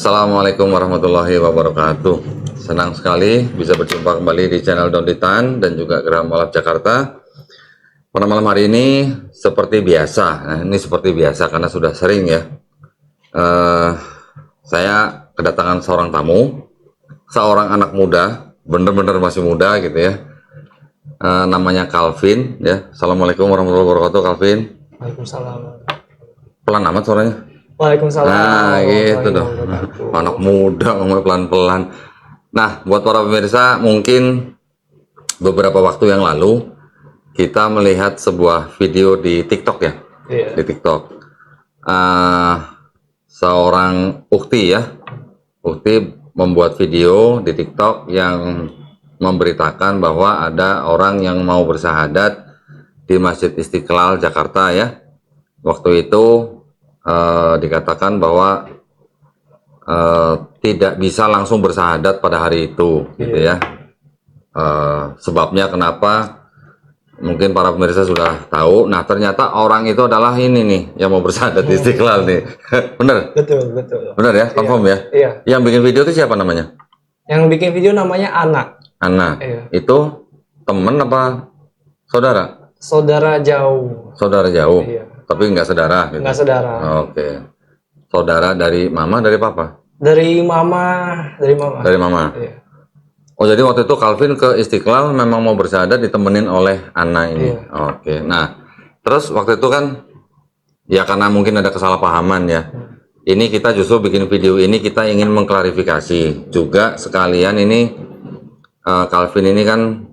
Assalamualaikum warahmatullahi wabarakatuh. Senang sekali bisa berjumpa kembali di channel Donditan dan juga Geraham Balap Jakarta. Pada malam hari ini seperti biasa, ini seperti biasa karena sudah sering ya. Saya kedatangan seorang tamu, seorang anak muda, bener-bener masih muda gitu ya. Namanya Calvin ya. Assalamualaikum warahmatullahi wabarakatuh, Calvin. Waalaikumsalam. Pelan amat suaranya. Waalaikumsalam. Nah, gitu dong. Anak muda ngomong pelan-pelan. Nah, buat para pemirsa, mungkin beberapa waktu yang lalu kita melihat sebuah video di TikTok ya. Iya. Di TikTok. Seorang ukti ya. Ukti membuat video di TikTok yang memberitakan bahwa ada orang yang mau bersahadat di Masjid Istiqlal Jakarta ya. Waktu itu dikatakan bahwa tidak bisa langsung bersahadat pada hari itu, gitu ya. Sebabnya kenapa? Mungkin para pemirsa sudah tahu. Nah, ternyata orang itu adalah ini nih yang mau bersahadat di Istiqlal nih. Bener? Betul. Bener ya? Confirm ya? Iya. Yang bikin video itu siapa namanya? Yang bikin video namanya Anak. Ana. Iya. Itu temen apa saudara? Saudara jauh. Saudara jauh. Iya. Tapi nggak saudara gitu. Nggak saudara. Oke. Saudara dari mama, dari papa? Dari mama. Dari mama. Iya. Oh, jadi waktu itu Calvin ke Istiqlal memang mau bersahadat ditemenin oleh Ana ini. Iya. Oke. Nah, terus waktu itu kan ya karena mungkin ada kesalahpahaman ya. Ini kita justru bikin video ini kita ingin mengklarifikasi juga sekalian ini Calvin ini kan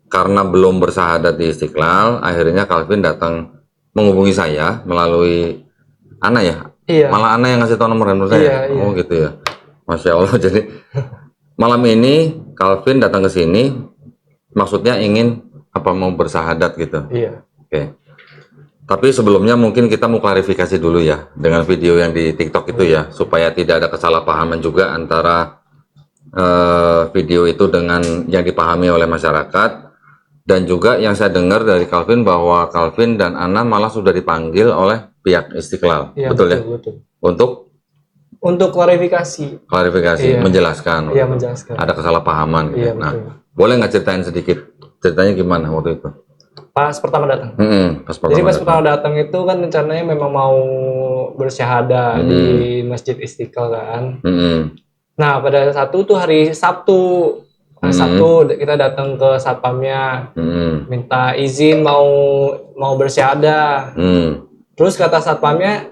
karena belum bersahadat di Istiqlal, akhirnya Calvin datang menghubungi saya melalui Ana ya. Iya. Malah Ana yang ngasih tahu nomor handphone saya. Iya. Oh gitu ya. Masya Allah. Jadi malam ini Calvin datang ke sini, maksudnya ingin apa mau bersahadat gitu. Iya. Oke. Tapi sebelumnya mungkin kita mau klarifikasi dulu ya dengan video yang di TikTok itu ya, supaya tidak ada kesalahpahaman juga antara video itu dengan yang dipahami oleh masyarakat. Dan juga yang saya dengar dari Calvin bahwa Calvin dan Ana malah sudah dipanggil oleh pihak Istiqlal, Iya, betul ya? Betul. Untuk klarifikasi. Iya. Menjelaskan. Iya, menjelaskan. Ada kesalahpahaman. Iya, Nah, betul. boleh nggak ceritain sedikit? Ceritanya gimana waktu itu? Pas pertama datang. Pas Jadi pas datang. pertama datang itu kan rencananya memang mau bersyahadah di Masjid Istiqlal kan. Nah, pada satu tuh hari Sabtu. Hari Sabtu kita datang ke satpamnya, minta izin mau bersyahadah. Terus kata satpamnya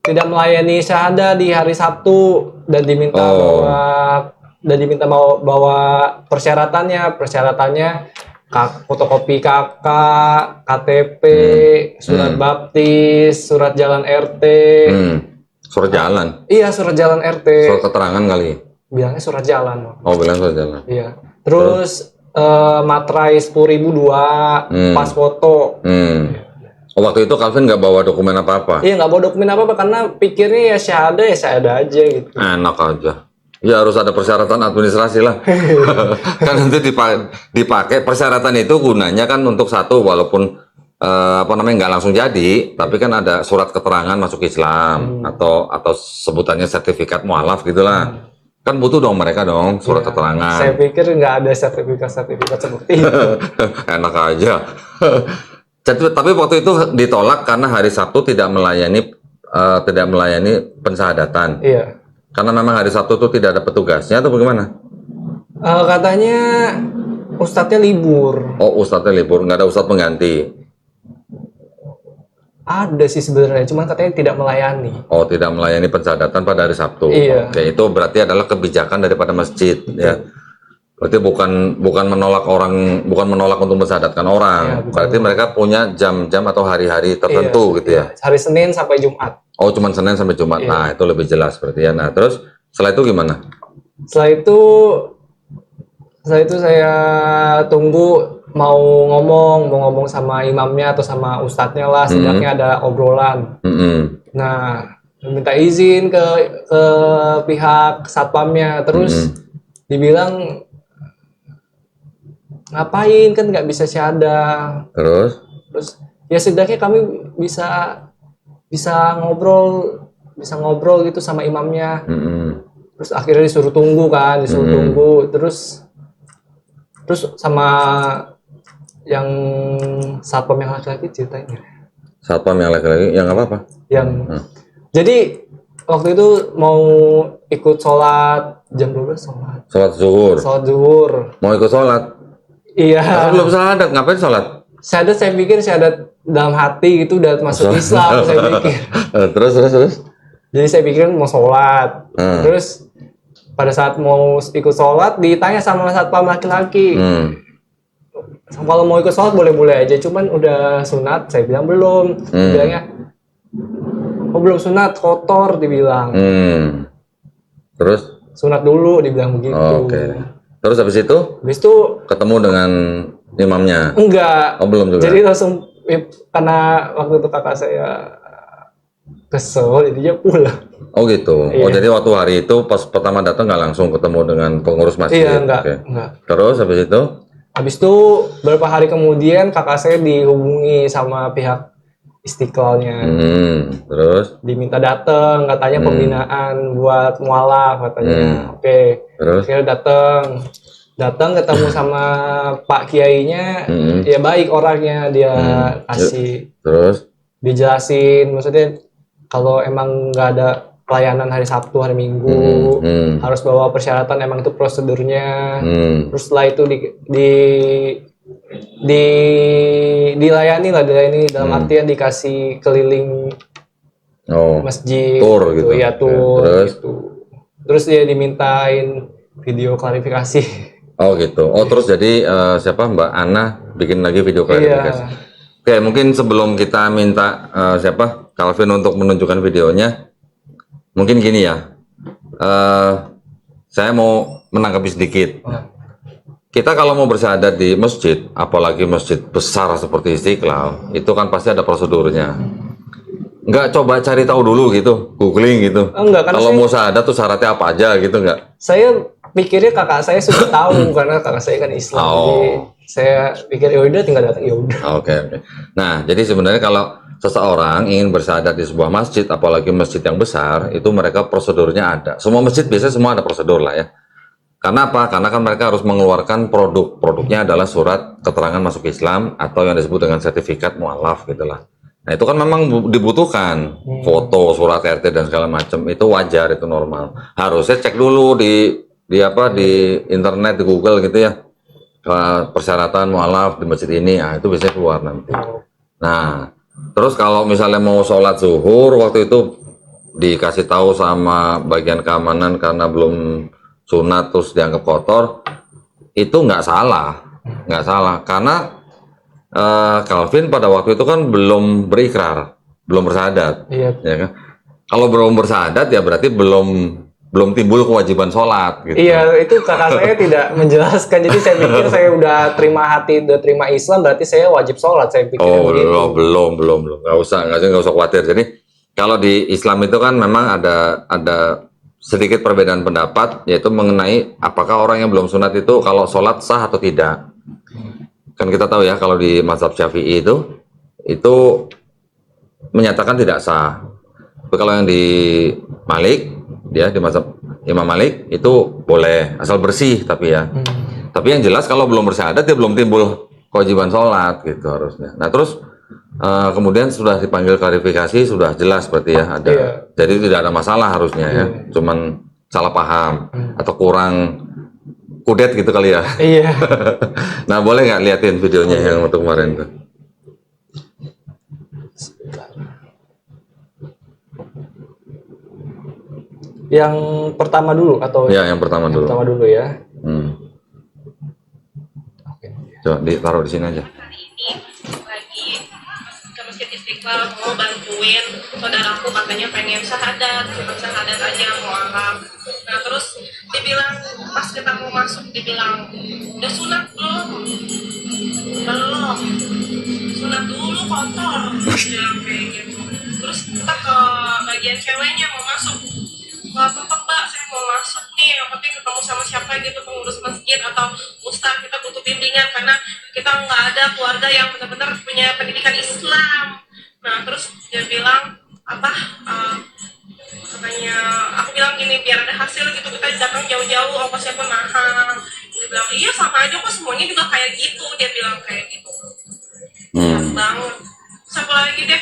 tidak melayani syahadah di hari Sabtu dan diminta bawa persyaratannya fotokopi KK, KTP, surat baptis, surat jalan RT. Surat jalan? Iya, surat jalan RT. Surat keterangan kali? Bilangnya surat jalan. Oh, bilang surat jalan. Iya. Terus materai 10.002, pas foto. Oh, waktu itu Calvin nggak bawa dokumen apa-apa? Iya, nggak bawa dokumen apa-apa karena pikirnya ya syahadah aja gitu. Enak aja. Ya harus ada persyaratan administrasi lah. Kan nanti dipakai persyaratan itu gunanya kan untuk satu, walaupun nggak langsung jadi, tapi kan ada surat keterangan masuk Islam atau sebutannya sertifikat mualaf gitulah. Kan butuh dong mereka dong surat keterangan. Saya pikir nggak ada sertifikat seperti itu. Enak aja. Tapi waktu itu ditolak karena hari Sabtu tidak melayani pensyahadatan. Iya. Karena memang hari Sabtu itu tidak ada petugasnya atau bagaimana? Katanya ustadznya libur. Oh, ustadznya libur, nggak ada ustadz pengganti. Ada sih sebenarnya, cuman katanya tidak melayani. Oh, tidak melayani pensyahadatan pada hari Sabtu. Iya. Oke, itu berarti adalah kebijakan daripada masjid ya. Berarti bukan menolak untuk mensyahadatkan orang. Iya, berarti mereka punya jam-jam atau hari-hari tertentu gitu ya. Hari Senin sampai Jumat. Oh, cuma Senin sampai Jumat. Iya. Nah, itu lebih jelas berarti ya. Nah, terus setelah itu gimana? Setelah itu saya tunggu mau ngomong sama imamnya atau sama ustadznya lah, setidaknya ada obrolan. Nah, minta izin ke pihak satpamnya, terus dibilang ngapain kan nggak bisa syahadah. Terus ya setidaknya kami bisa ngobrol bisa ngobrol gitu sama imamnya. Mm-mm. Terus akhirnya disuruh tunggu kan, tunggu. Terus sama yang satpam yang laki-laki ceritanya. Satpam yang laki-laki, yang apa-apa? Yang jadi waktu itu mau ikut sholat jam 12 sholat. Sholat zuhur. Sholat zuhur. Mau ikut sholat? Iya. Kan belum syahadat, ngapain sholat? Syahadat saya pikir syahadat dalam hati gitu udah masuk Islam saya pikir. Terus. Jadi saya pikir mau sholat. Terus pada saat mau ikut sholat ditanya sama satpam laki-laki. Kalau mau ikut sholat boleh-boleh aja, cuman udah sunat. Saya bilang belum. Bilangnya, oh belum sunat, kotor dibilang. Terus? Sunat dulu dibilang begitu. Oke. Terus habis itu ketemu dengan imamnya? Enggak. Oh belum juga. Jadi langsung karena waktu itu kakak saya kesel, jadinya pulang. Oh gitu. Iya. Oh jadi waktu hari itu pas pertama datang nggak langsung ketemu dengan pengurus masjid? Iya enggak. Oke. Enggak. Terus habis itu? Habis itu beberapa hari kemudian kakak saya dihubungi sama pihak Istiqlalnya. Terus? Diminta datang, katanya pembinaan buat mualaf katanya. Oke. Terus? Akhirnya datang ketemu sama Pak Kiainya, ya baik orangnya, dia kasih, terus dijelasin, maksudnya kalau emang nggak ada pelayanan hari Sabtu, hari Minggu, harus bawa persyaratan, emang itu prosedurnya. Terus setelah itu dilayani dalam artian dikasih keliling masjid, tour gitu. Ya tour terus? gitu. Terus dia dimintain video klarifikasi. Oh gitu. Oh terus jadi siapa Mbak Ana bikin lagi video klarifikasi. Iya. Oke, mungkin sebelum kita minta siapa Calvin untuk menunjukkan videonya, mungkin gini ya. Saya mau menanggapi sedikit. Kita kalau mau bersyahadat di masjid, apalagi masjid besar seperti Istiqlal, itu kan pasti ada prosedurnya. Nggak coba cari tahu dulu gitu, googling gitu. Enggak, kalau mau syahadat tuh syaratnya apa aja gitu nggak? Saya pikirnya kakak saya sudah tahu karena kakak saya kan Islam. Jadi saya pikir ya udah tinggal datang ya udah. Oke. Nah, jadi sebenarnya kalau seseorang ingin bersyahadat di sebuah masjid, apalagi masjid yang besar, itu mereka prosedurnya ada. Semua masjid biasanya semua ada prosedur lah ya. Karena apa? Karena kan mereka harus mengeluarkan produknya adalah surat keterangan masuk Islam atau yang disebut dengan sertifikat mualaf gitulah. Nah itu kan memang dibutuhkan foto, surat RT dan segala macam, itu wajar, itu normal. Harusnya cek dulu di internet, di Google gitu ya, persyaratan mualaf di masjid ini, itu biasanya keluar nanti. Nah terus kalau misalnya mau sholat zuhur waktu itu dikasih tahu sama bagian keamanan karena belum sunat terus dianggap kotor, itu nggak salah karena Calvin pada waktu itu kan belum berikrar, belum bersyahadat. Iya. Ya kan? Kalau belum bersyahadat ya berarti belum timbul kewajiban sholat gitu. Iya, itu kakak saya tidak menjelaskan, jadi saya pikir saya udah terima Islam berarti saya wajib sholat, saya pikir begitu. belum nggak usah khawatir. Jadi kalau di Islam itu kan memang ada sedikit perbedaan pendapat, yaitu mengenai apakah orang yang belum sunat itu kalau sholat sah atau tidak. Kan kita tahu ya kalau di mazhab Syafi'i itu menyatakan tidak sah. Tapi kalau yang di Malik, dia di mazhab Imam Malik itu boleh asal bersih tapi ya. Tapi yang jelas kalau belum bersyahadat dia belum timbul kewajiban sholat gitu harusnya. Nah terus kemudian sudah dipanggil klarifikasi, sudah jelas berarti ya ada. Iya. Jadi tidak ada masalah harusnya ya. Cuman salah paham atau kurang kudet gitu kali ya. Iya. Nah boleh nggak liatin videonya yang waktu kemarin tuh? Yang pertama dulu atau? Ya yang pertama dulu. Pertama dulu ya. Coba ditaruh di sini aja. Hari ini lagi ke Masjid Istiqlal mau bantuin saudaraku, katanya pengen syahadat, cuma syahadat aja mau Arab. Nah terus dibilang pas kita mau masuk dibilang udah sunat belum? Belum. Sunat dulu kotor. Bilang kayak gitu. Terus kita ke bagian ceweknya mau masuk. Mbak, saya mau masuk nih, tapi ketemu sama siapa gitu, pengurus masjid atau ustaz, kita butuh bimbingan karena kita nggak ada keluarga yang benar-benar punya pendidikan Islam. Nah terus dia bilang makanya aku bilang gini, biar ada hasil gitu kita datang jauh-jauh, ongkosnya pun mahal. Dia bilang iya sama aja kok, semuanya juga kayak gitu, dia bilang kayak gitu. Banget. Sampai lagi deh,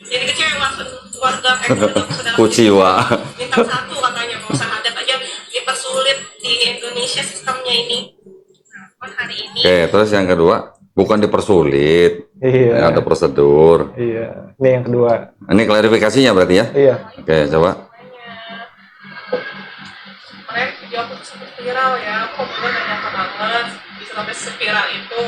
jadi kecewa keluarga saudara Kuciwa. minta satu katanya, mau syahadat aja dipersulit di Indonesia sistemnya ini. Nah, kan hari ini Oke, terus yang kedua, bukan dipersulit, Iya. ada prosedur. Iya. Ini yang kedua. Ini klarifikasinya berarti ya? Iya. Oke, coba. kemarin video aku tuh sempat viral ya, aku kebetulan gak nyangka banget bisa sampai seviral itu.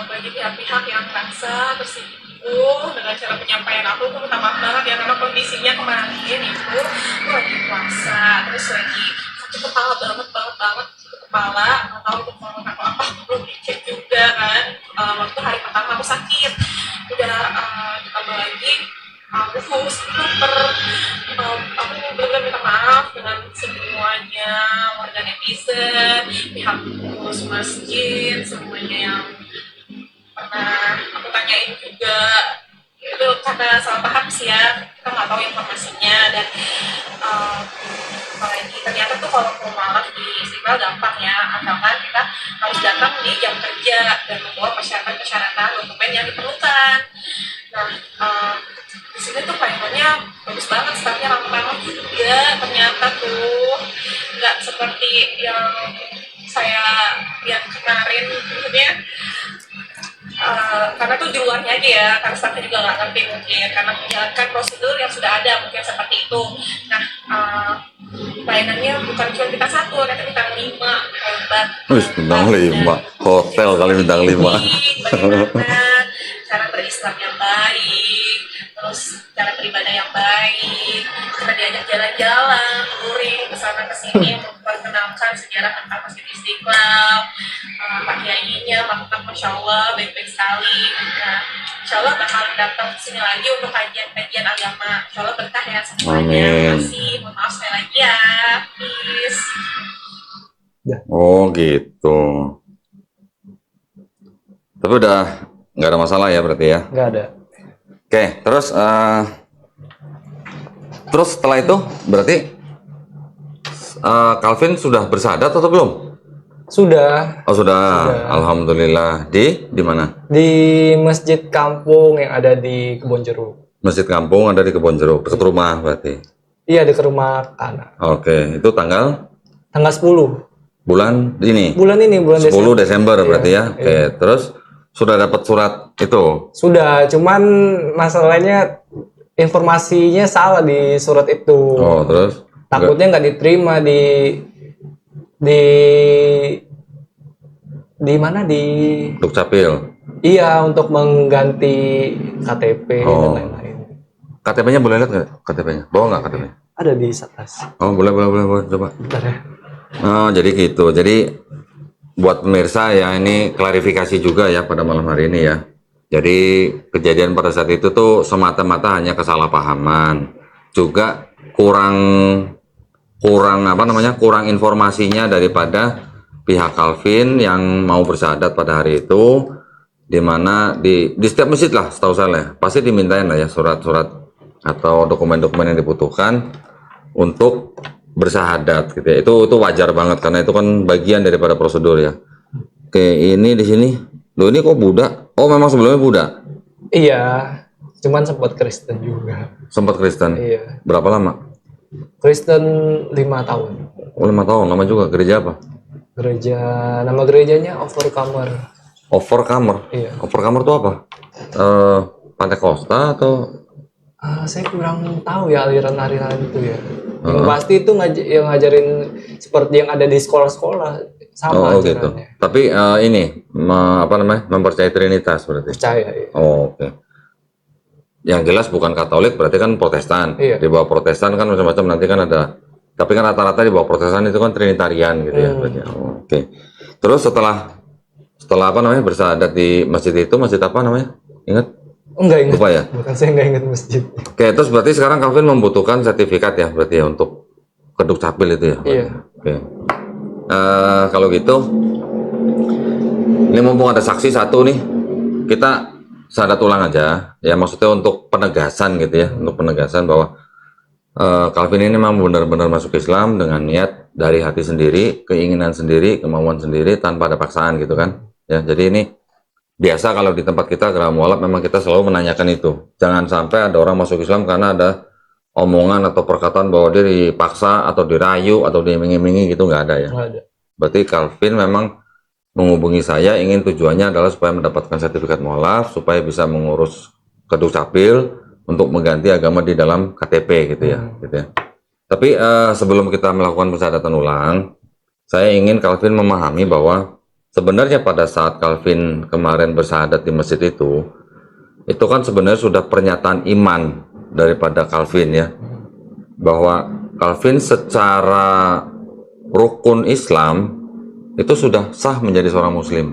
Bagi pihak-pihak yang merasa tersinggung dengan cara penyampaian aku minta maaf banget ya, karena kondisinya kemarin itu aku lagi puasa, terus lagi sakit kepala banget sakit kepala, nggak tahu itu mau apa belum dicek juga kan. Waktu hari pertama aku sakit udah ditambah lagi aku super aku benar-benar minta maaf dengan semuanya, warga netizen, pihak pengurus masjid, semuanya yang pernah aku tanyain juga. Itu karena salah paham sih ya, kita nggak tahu informasinya. Dan apalagi ternyata tuh kalau mau malam di Istiqlal gampang ya, asalkan kita harus datang di jam kerja dan membawa persyaratan dokumen yang diperlukan. Nah, di sini tuh pelayanannya bagus banget, staffnya ramah-ramah juga. Ternyata tuh nggak seperti yang saya lihat kemarin, maksudnya karena tuh di luarnya aja ya, karena staffnya juga nggak ngerti mungkin, karena menjalankan prosedur yang sudah ada mungkin seperti itu. Nah, pelayanannya bukan cuma kita satu, ternyata bintang 5, hebat. Wih, bintang 5, hotel kali bintang 5. Bagaimana cara berislam yang baik, terus cara beribadah yang baik, kita diajak jalan-jalan, touring kesana kesini, memperkenalkan sejarah tentang Masjid Istiqlal. Pak Kiainya mantap, masya Allah, baik-baik sekali. Nah, insya Allah bakal datang kesini lagi untuk kajian-kajian agama. Insya Allah berkah ya semuanya. Amin. Terima kasih, mohon maaf sekali lagi ya, peace. Oh gitu. Tapi udah nggak ada masalah ya berarti ya? Nggak ada. Oke, terus setelah itu berarti Calvin sudah bersyahadat atau belum? Sudah. Oh sudah. Alhamdulillah. Di mana? Di masjid kampung yang ada di Kebonjeruk. Masjid kampung ada di Kebonjeruk, dekat rumah berarti. Iya, di rumah Kana. Oke, itu tanggal 10. bulan ini. Bulan 10 Desember. Desember berarti ya. Iya, Oke, terus sudah dapat surat itu. Sudah, cuman masalahnya informasinya salah di surat itu. Oh, terus Takutnya nggak diterima di mana di Dukcapil. iya, untuk mengganti KTP Oh. dan lain-lain. KTP-nya boleh lihat nggak? KTP-nya? Bawa nggak KTP? Ada di atas. Oh, boleh, coba. Bentar ya. Oh, jadi gitu. Jadi buat pemirsa ya, ini klarifikasi juga ya pada malam hari ini ya. Jadi kejadian pada saat itu tuh semata-mata hanya kesalahpahaman. Juga kurang informasinya daripada pihak Calvin yang mau bersyahadat pada hari itu, di mana di setiap masjid lah, setahu saya pasti dimintain lah ya surat-surat atau dokumen-dokumen yang dibutuhkan untuk bersyahadat gitu ya. Itu wajar banget karena itu kan bagian daripada prosedur ya. Oke, ini di sini. Loh, ini kok Buddha? Oh, memang sebelumnya Buddha. Iya, cuman sempat Kristen juga. Sempat Kristen. Iya. Berapa lama? Kristen 5 tahun. Oh, 5 tahun. Lama juga. Gereja apa? Nama gerejanya Overcomer. Overcomer. Iya. Overcomer itu apa? Pantai Costa atau? Saya kurang tahu ya aliran-aliran itu ya. Yang pasti itu yang ngajarin seperti yang ada di sekolah-sekolah, sama gitu. ajarannya. Tapi mempercayai Trinitas berarti. Percaya ya. Oh, oke. Yang jelas bukan Katolik, berarti kan Protestan. Iya. Di bawah Protestan kan macam-macam, nanti kan ada. Tapi kan rata-rata di bawah Protestan itu kan Trinitarian gitu ya. Berarti. Oh, oke. Terus setelah bersyahadat di masjid itu, masjid apa namanya? Ingat? Enggak ingat. Lupa ya? Bukan, saya enggak ingat masjid. Oke, terus berarti sekarang Calvin membutuhkan sertifikat ya, berarti ya untuk ke Dukcapil itu ya? Iya. Oke. Kalau gitu, ini mumpung ada saksi satu nih, kita syahadat ulang aja, ya maksudnya untuk penegasan gitu ya, untuk penegasan bahwa Calvin ini memang benar-benar masuk Islam dengan niat dari hati sendiri, keinginan sendiri, kemauan sendiri tanpa ada paksaan gitu kan. Ya, jadi ini biasa kalau di tempat kita Geraha Mualaf memang kita selalu menanyakan itu. Jangan sampai ada orang masuk Islam karena ada omongan atau perkataan bahwa dia dipaksa atau dirayu atau diiming-imingi gitu, nggak ada ya. Nggak ada. Berarti Calvin memang menghubungi saya ingin tujuannya adalah supaya mendapatkan sertifikat mualaf, supaya bisa mengurus Kedukcapil untuk mengganti agama di dalam KTP gitu ya, gitu ya. Tapi sebelum kita melakukan pensyahadatan ulang, saya ingin Calvin memahami bahwa sebenarnya pada saat Calvin kemarin bersyahadat di masjid itu kan sebenarnya sudah pernyataan iman daripada Calvin ya, bahwa Calvin secara rukun Islam itu sudah sah menjadi seorang Muslim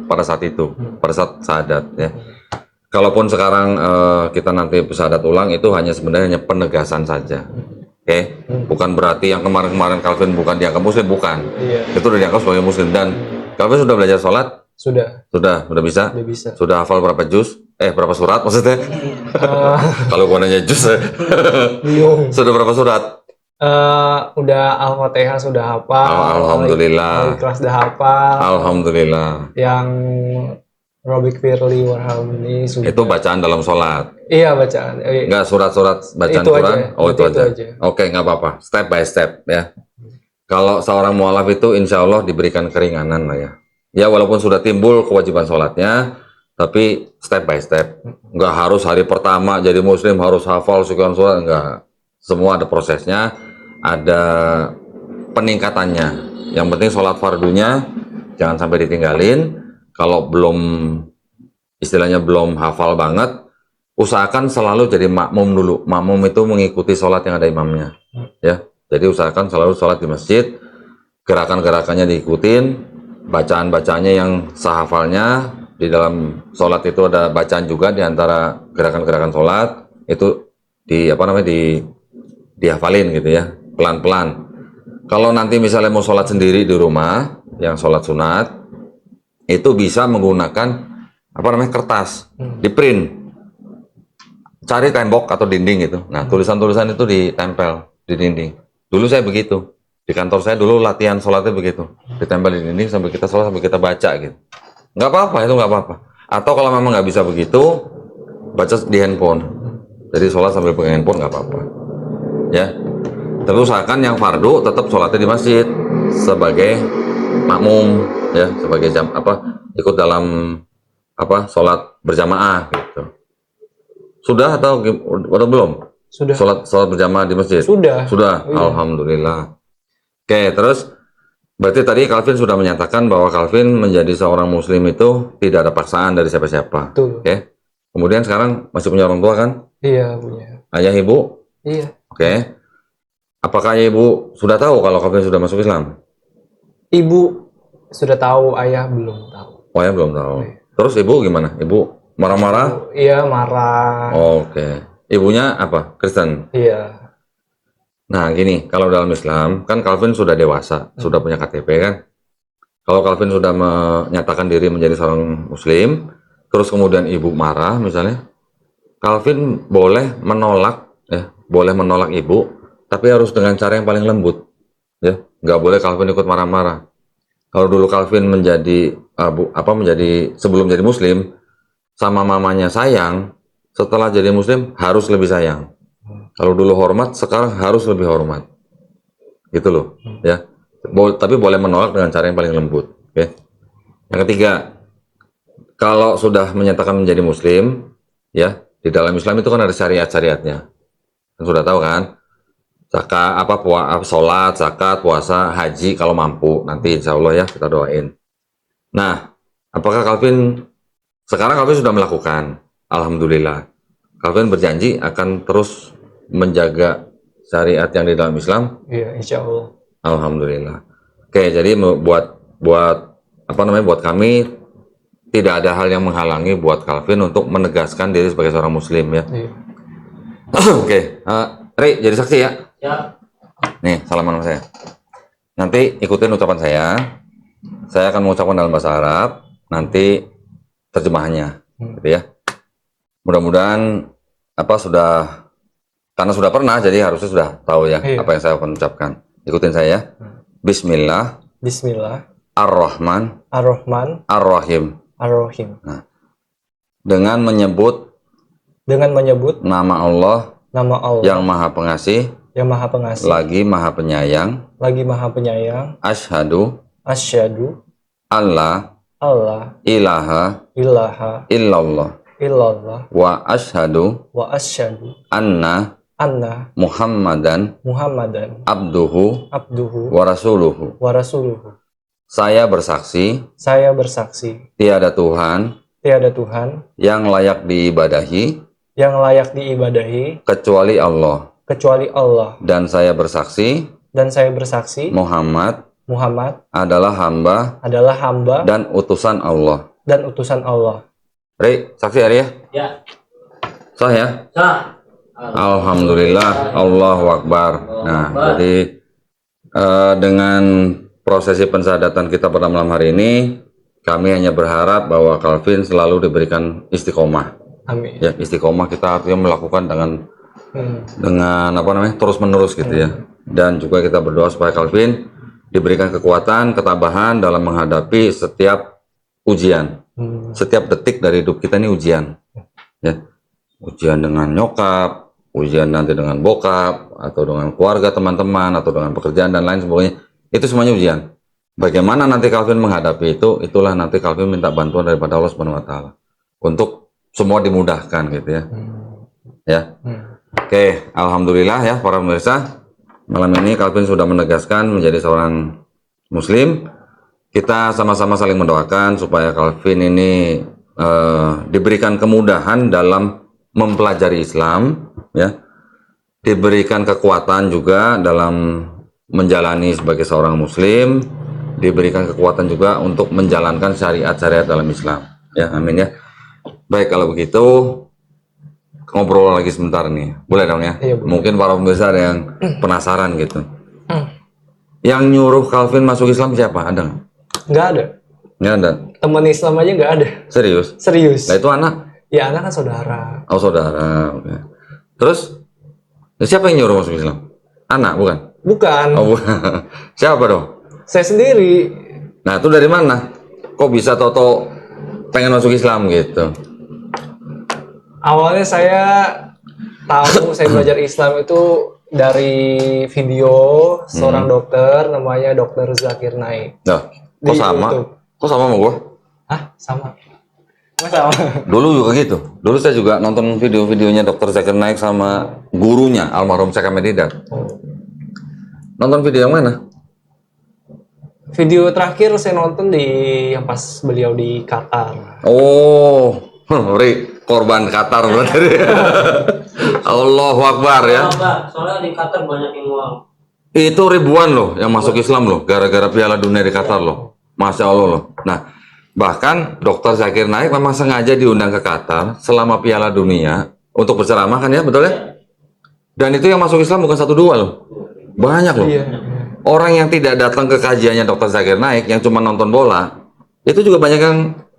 pada saat itu, pada saat syahadat ya. Kalaupun sekarang kita nanti bersyahadat ulang itu sebenarnya hanya penegasan saja, oke? Bukan berarti yang kemarin-kemarin Calvin bukan dianggap Muslim, bukan. Iya. Itu sudah dianggap sebagai Muslim. Dan Calvin sudah belajar sholat? Sudah Sudah bisa? Udah bisa. Sudah hafal berapa juz? Berapa surat maksudnya? Kalau gua nanya juz, Bingung. sudah berapa surat? Udah Al-Fatihah sudah hafal. Alhamdulillah. Al-Ikhlas sudah hafal. Alhamdulillah. Yang Robik Firly Warhamni sudah. Itu bacaan dalam sholat. Iya, bacaan. Enggak surat-surat bacaan Itu Quran? aja. Oh, itu Itu aja. aja. Oke, nggak apa-apa. Step by step ya. Kalau seorang mualaf itu insya Allah diberikan keringanan lah ya. Ya walaupun sudah timbul kewajiban sholatnya, tapi step by step. Nggak harus hari pertama jadi Muslim harus hafal sekian surat, enggak. Semua ada prosesnya, ada peningkatannya. Yang penting sholat fardunya jangan sampai ditinggalin. Kalau belum, istilahnya belum hafal banget, usahakan selalu jadi makmum dulu. Makmum itu mengikuti sholat yang ada imamnya, ya. Jadi usahakan selalu sholat di masjid, gerakan-gerakannya diikutin, bacaan-bacaannya yang sahafalnya. Di dalam sholat itu ada bacaan juga di antara gerakan-gerakan sholat itu dihafalin gitu ya, pelan-pelan. Kalau nanti misalnya mau sholat sendiri di rumah, yang sholat sunat, itu bisa menggunakan kertas, di print, cari tembok atau dinding gitu. Nah, tulisan-tulisan itu ditempel di dinding. Dulu saya begitu, di kantor saya dulu latihan sholatnya begitu, ditempel di dinding sampai kita sholat, sampai kita baca gitu. Nggak apa-apa, itu nggak apa-apa. Atau kalau memang nggak bisa begitu, baca di handphone. Jadi sholat sambil pegang handphone nggak apa-apa, ya. Terus usahakan yang fardu tetap sholatnya di masjid sebagai makmum, ya, sebagai ikut dalam sholat berjamaah gitu. Sudah atau belum? Sudah. Sholat berjamaah di masjid? Sudah. Iya. Alhamdulillah. Oke, terus berarti tadi Calvin sudah menyatakan bahwa Calvin menjadi seorang Muslim itu tidak ada paksaan dari siapa-siapa. Betul. Oke. Kemudian sekarang masih punya orang tua kan? Iya, punya. Ayah, ibu? Iya. Oke. Apakah ayah ibu sudah tahu kalau Calvin sudah masuk Islam? Ibu sudah tahu, ayah belum tahu. Oh, ayah belum tahu. Terus ibu gimana? Ibu marah-marah? Iya, marah. Oke. Ibunya apa? Kristen? Iya. Nah, gini, kalau dalam Islam, kan Calvin sudah dewasa, sudah punya KTP kan? Kalau Calvin sudah menyatakan diri menjadi seorang Muslim, terus kemudian ibu marah misalnya, Calvin boleh menolak, boleh menolak ibu, tapi harus dengan cara yang paling lembut, ya. Nggak boleh Calvin ikut marah-marah. Kalau dulu Calvin menjadi sebelum jadi Muslim, sama mamanya sayang, setelah jadi Muslim harus lebih sayang. Kalau dulu hormat, sekarang harus lebih hormat. Gitu loh, ya. Tapi boleh menolak dengan cara yang paling lembut. Oke. Yang ketiga, kalau sudah menyatakan menjadi Muslim, ya, di dalam Islam itu kan ada syariat-syariatnya. Kan sudah tahu kan? Zakat, sholat, zakat, puasa, haji kalau mampu. Nanti insya Allah ya kita doain. Nah, apakah sekarang Calvin sudah melakukan? Alhamdulillah. Calvin berjanji akan terus menjaga syariat yang di dalam Islam. Iya, insya Allah. Alhamdulillah. Oke, jadi buat kami tidak ada hal yang menghalangi buat Calvin untuk menegaskan diri sebagai seorang Muslim ya. Iya. Oke, Ri jadi saksi ya. Ya. Nih, salaman sama saya. Nanti ikutin ucapan saya. Saya akan mengucapkan dalam bahasa Arab. Nanti terjemahannya, gitu ya. Mudah-mudahan sudah Karena sudah pernah, jadi harusnya sudah tahu ya Iya. apa yang saya akan ucapkan. Ikutin saya ya. Bismillah, Bismillah, Ar-Rahman, Ar-Rahman, Ar-Rahim. Ar-Rahim. Dengan menyebut Dengan menyebut nama Allah nama Allah yang Maha Pengasih, yang Maha Pengasih, lagi Maha Penyayang, lagi Maha Penyayang, asyhadu asyhadu alla alla ilaha ilaha illallah illallah wa asyhadu wa asyhadu anna anna Muhammadan Muhammadan abduhu abduhu wa rasuluhu. wa rasuluhu. Saya bersaksi Saya bersaksi tiada Tuhan tiada Tuhan yang layak diibadahi yang layak diibadahi kecuali Allah, kecuali Allah, dan saya bersaksi dan saya bersaksi Muhammad Muhammad adalah hamba adalah hamba dan utusan Allah. dan utusan Allah. Ri, saksi hari ya? Ya. Sah ya? Sah. Alhamdulillah, Allahu Akbar. Nah, jadi dengan prosesi pensyahadatan kita pada malam hari ini, kami hanya berharap bahwa Calvin selalu diberikan istiqomah. Amin. Ya, istiqomah kita artinya melakukan dengan apa namanya, terus menerus gitu ya. Dan juga kita berdoa supaya Calvin diberikan kekuatan, ketabahan dalam menghadapi setiap ujian. Setiap detik dari hidup kita ini ujian. Ya. Ujian dengan nyokap, ujian nanti dengan bokap, atau dengan keluarga, teman-teman, atau dengan pekerjaan dan lain sebagainya. Itu semuanya ujian. Bagaimana nanti Calvin menghadapi itu, itulah nanti Calvin minta bantuan daripada Allah Subhanahu wa taala. Untuk semua dimudahkan gitu ya. Ya. Oke, alhamdulillah ya para pemirsa. Malam ini Calvin sudah menegaskan menjadi seorang muslim. Kita sama-sama saling mendoakan supaya Calvin ini diberikan kemudahan dalam mempelajari Islam, ya, diberikan kekuatan juga dalam menjalani sebagai seorang muslim, diberikan kekuatan juga untuk menjalankan syariat-syariat dalam Islam, ya, amin ya. Baik, kalau begitu ngobrol lagi sebentar nih, boleh dong ya? Iya, boleh. Mungkin para pemirsa ada yang penasaran gitu. Yang nyuruh Calvin masuk Islam siapa? Ada nggak? Nggak ada. Nggak ada. Teman Islam aja nggak ada. Serius? Serius. Nah itu anak? Ya anak kan saudara. Oh saudara, oke. Terus siapa yang nyuruh masuk Islam? Anak bukan? Bukan. Oh bukan. Siapa dong? Saya sendiri. Nah itu dari mana? Kok bisa toto pengen masuk Islam gitu? Awalnya saya tahu saya belajar Islam itu dari video seorang dokter namanya Dokter Zakir Naik. Nah, kok Di sama? YouTube. Kok sama sama gua? Hah? Sama. Nggak sama. Dulu juga gitu. Dulu saya juga nonton video-videonya Dokter Zakir Naik sama gurunya almarhum Syekh Ahmed Didat. Nonton video yang mana? Video terakhir saya nonton di yang pas beliau di Qatar. Oh, Ri, korban Qatar berarti. Allahu Akbar ya. Mbak, soalnya di Qatar banyak yang uang. Itu ribuan loh yang masuk Islam loh, gara-gara Piala Dunia di Qatar loh. Masya Allah loh. Nah, bahkan Dokter Zakir Naik memang sengaja diundang ke Qatar selama Piala Dunia untuk berceramah kan ya, betul ya? Dan itu yang masuk Islam bukan 1-2 loh. Banyak loh. Iya. Orang yang tidak datang ke kajiannya Dokter Zakir Naik, yang cuma nonton bola, itu juga banyak yang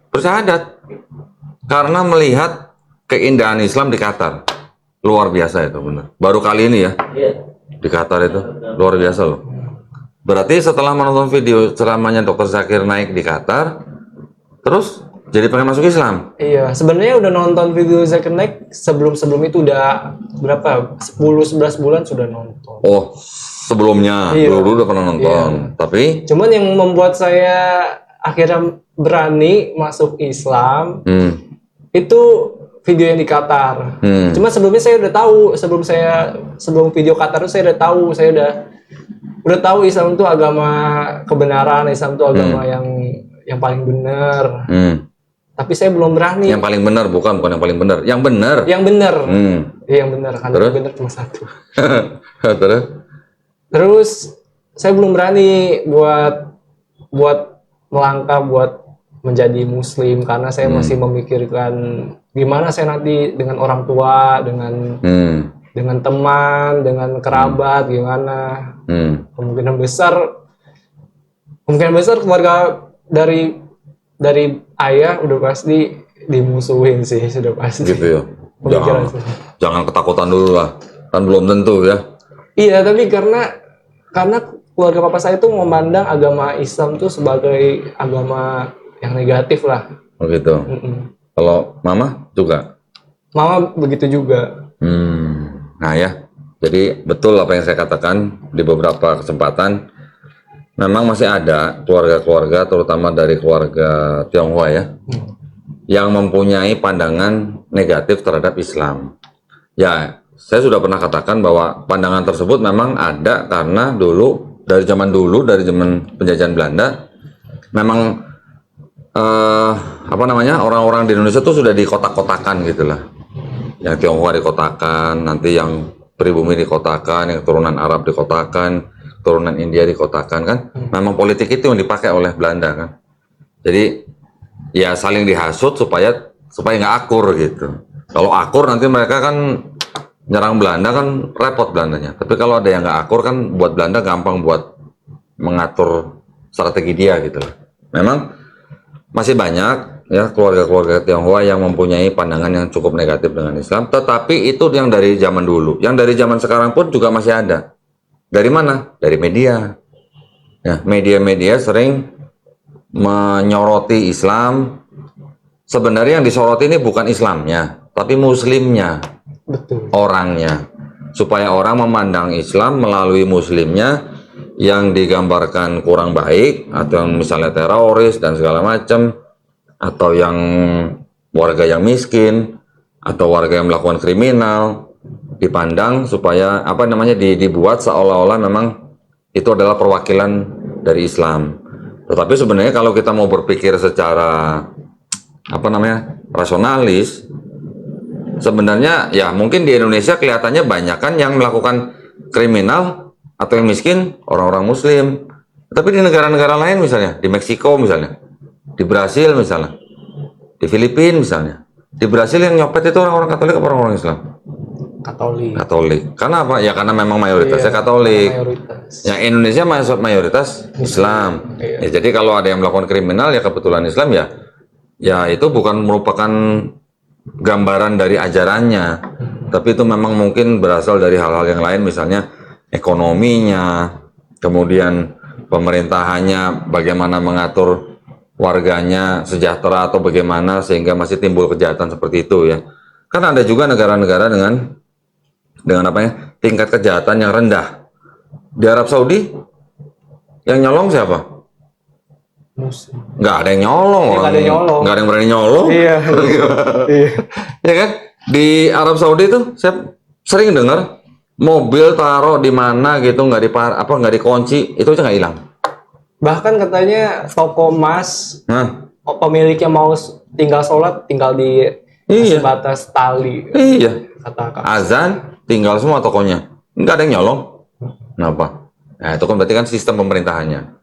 bersyahadat. Karena melihat keindahan Islam di Qatar. Luar biasa itu benar. Baru kali ini ya. Iya. Di Qatar itu luar biasa loh. Berarti setelah menonton video ceramahnya Dokter Zakir Naik di Qatar, terus jadi pengen masuk Islam. Iya, sebenarnya udah nonton video Zakir Naik sebelum itu udah berapa? 10-11 bulan sudah nonton. Oh, sebelumnya Iya. dulu udah pernah nonton. Tapi Cuman yang membuat saya akhirnya berani masuk Islam itu video yang di Qatar. Cuma sebelumnya saya udah tahu, sebelum video Qatar itu saya udah tahu, saya udah tahu Islam itu agama kebenaran, Islam itu agama yang paling benar. Tapi saya belum berani. yang paling benar bukan yang paling benar, yang benar. Yang benar. Ya, yang benar kan. Terus? Yang benar cuma satu. Terus? Terus saya belum berani buat melangkah buat menjadi muslim karena saya masih memikirkan gimana saya nanti dengan orang tua, dengan teman, dengan kerabat, gimana. Kemungkinan besar keluarga dari ayah udah pasti dimusuhin sih, sudah pasti. Gitu ya. Pemikiran saya. Jangan ketakutan dulu lah. Kan belum tentu ya. Iya, tapi karena keluarga papa saya itu memandang agama Islam tuh sebagai agama yang negatif lah. Begitu. Kalau mama juga? Mama begitu juga. Nah ya, jadi betul apa yang saya katakan di beberapa kesempatan. Memang masih ada keluarga-keluarga, terutama dari keluarga Tionghoa ya, yang mempunyai pandangan negatif terhadap Islam. Ya, saya sudah pernah katakan bahwa pandangan tersebut memang ada karena dari zaman penjajahan Belanda, memang orang-orang di Indonesia itu sudah dikotak-kotakan gitulah. Yang Tionghoa dikotakan, nanti yang pribumi dikotakan, yang turunan Arab dikotakan, turunan India dikotakan kan. Memang politik itu yang dipakai oleh Belanda kan. Jadi ya saling dihasut supaya nggak akur gitu. Kalau akur nanti mereka kan nyerang Belanda kan repot Belandanya. Tapi kalau ada yang nggak akur kan buat Belanda gampang buat mengatur strategi dia gitu. Memang masih banyak ya keluarga-keluarga Tionghoa yang mempunyai pandangan yang cukup negatif dengan Islam, tetapi itu yang dari zaman dulu. Yang dari zaman sekarang pun juga masih ada. Dari mana? Dari media. Ya, media-media sering menyoroti Islam. Sebenarnya yang disoroti ini bukan Islamnya, tapi Muslimnya, Betul. orangnya. Supaya orang memandang Islam melalui Muslimnya yang digambarkan kurang baik, atau yang misalnya teroris dan segala macam, atau yang warga yang miskin, atau warga yang melakukan kriminal, dipandang supaya dibuat seolah-olah memang itu adalah perwakilan dari Islam. Tetapi sebenarnya kalau kita mau berpikir secara rasionalis, sebenarnya ya mungkin di Indonesia kelihatannya banyak kan yang melakukan kriminal atau yang miskin orang-orang Muslim. Tapi di negara-negara lain misalnya, di Meksiko misalnya, di Brasil misalnya, di Filipina misalnya, di Brasil yang nyopet itu orang-orang Katolik atau orang-orang Islam? Katolik. Karena apa? Ya karena memang mayoritasnya Katolik. Mayoritas. Yang Indonesia mayoritas Islam. Iya. Ya, jadi kalau ada yang melakukan kriminal ya kebetulan Islam ya itu bukan merupakan gambaran dari ajarannya, tapi itu memang mungkin berasal dari hal-hal yang lain, misalnya ekonominya, kemudian pemerintahannya, bagaimana mengatur warganya sejahtera atau bagaimana sehingga masih timbul kejahatan seperti itu ya. Kan ada juga negara-negara dengan tingkat kejahatan yang rendah. Di Arab Saudi yang nyolong siapa? Muslim. Nggak ada yang nyolong. Nggak ada yang nyolong. Nggak ada yang berani nyolong. Iya. Iya. Ya kan? Di Arab Saudi itu saya sering dengar mobil taruh di mana gitu nggak dikunci, itu aja nggak hilang. Bahkan katanya toko emas Nah, pemiliknya mau tinggal sholat tinggal di Iya. batas tali. iya. Kata Azan tinggal semua tokonya. Nggak ada yang nyolong. Kenapa? Nah, itu kan berarti kan sistem pemerintahannya.